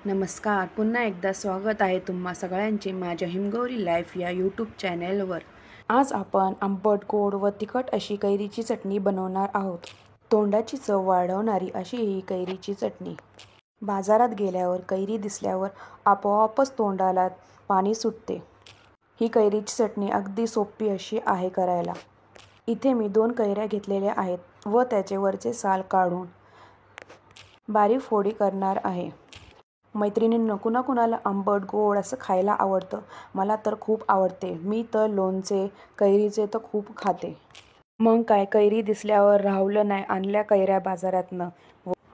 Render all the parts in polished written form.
नमस्कार, पुन्हा एकदा स्वागत आहे तुम्हा सगळ्यांचे माझ्या हिमगौरी लाईफ या यूट्यूब चॅनेलवर। आज आपण आंबट, गोड व तिखट अशी कैरीची चटणी बनवणार आहोत। तोंडाची चव वाढवणारी अशी ही कैरीची चटणी। बाजारात गेल्यावर कैरी दिसल्यावर आपोआपच तोंडाला पाणी सुटते। ही कैरीची चटणी अगदी सोपी अशी आहे करायला। इथे मी 2 कैऱ्या घेतलेल्या आहेत व त्याचे वरचे साल काढून बारीक फोडी करणार आहे। मैत्रिणींनो, कुणाकुणाला आंबट गोड असं खायला आवडतं, मला तर खूप आवडते। मी तर लोणचे कैरीचे तर खूप खाते। मग काय, कैरी दिसल्यावर राहवलं नाही, आणल्या कैऱ्या बाजारातनं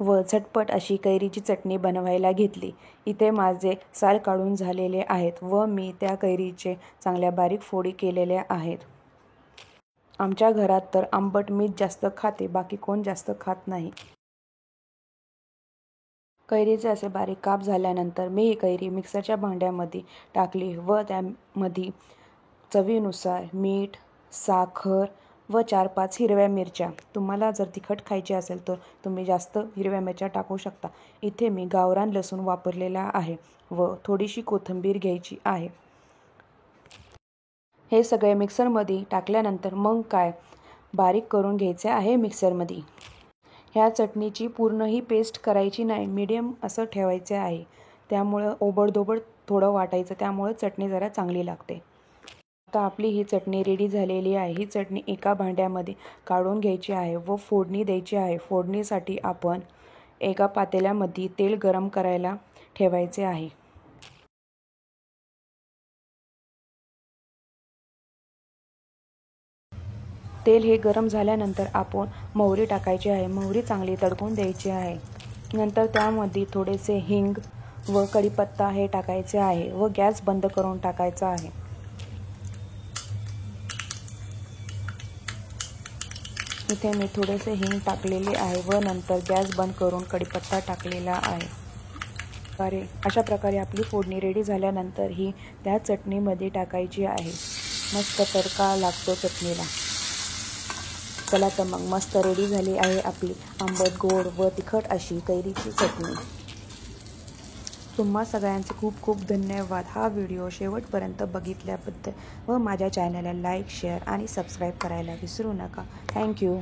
व झटपट अशी कैरीची चटणी बनवायला घेतली। इथे माझे साल काढून झालेले आहेत व मी त्या कैरीचे चांगल्या बारीक फोडी केलेल्या आहेत। आमच्या घरात तर आंबट मीच जास्त खाते, बाकी कोण जास्त खात नाही। कैरीचे असे बारीक काप झाल्यानंतर मी ही कैरी मिक्सरच्या भांड्यामध्ये टाकली व त्यामध्ये चवीनुसार मीठ, साखर व 4-5 हिरव्या मिरच्या। तुम्हाला जर तिखट खायची असेल तर तुम्ही जास्त हिरव्या मिरच्या टाकू शकता। इथे मी गावरान लसूण वापरलेला आहे व थोडीशी कोथिंबीर घ्यायची आहे। हे सगळे मिक्सरमध्ये टाकल्यानंतर मग काय, बारीक करून घ्यायचे आहे मिक्सरमध्ये। ह्या चटणीची पूर्ण ही पेस्ट करायची नाही, मीडियम असं ठेवायचे आहे। त्यामुळं ओबडधोबड थोडं वाटायचं, त्यामुळे चटणी जरा चांगली लागते। आता आपली ही चटणी रेडी झालेली आहे। ही चटणी एका भांड्यामध्ये काढून घ्यायची आहे व फोडणी द्यायची आहे। फोडणीसाठी आपण एका पातेल्यामध्ये तेल गरम करायला ठेवायचे आहे। तेल हे गरम झाल्यानंतर आपण मोहरी टाकायची आहे। मोहरी चांगली तडकून द्यायची आहे। नंतर त्यामध्ये थोडेसे हिंग व कढीपत्ता हे टाकायचे आहे व गॅस बंद करून टाकायचा आहे। इथे मी थोडेसे हिंग टाकलेले आहे व नंतर गॅस बंद करून कढीपत्ता टाकलेला आहे। अशा प्रकारे आपली फोडणी रेडी झाल्यानंतर ही त्या चटणीमध्ये टाकायची आहे। मस्त तडका लागतो चटणीला। चला तर मग, मस्त रेडी झाली आहे आपली आंबट, गोड व तिखट अशी कैरीची चटणी। तुम्हा सगळ्यांचे खूप खूप धन्यवाद हा व्हिडिओ शेवटपर्यंत बघितल्याबद्दल व माझ्या चॅनलला लाईक, शेअर आणि सबस्क्राईब करायला विसरू नका। थँक्यू।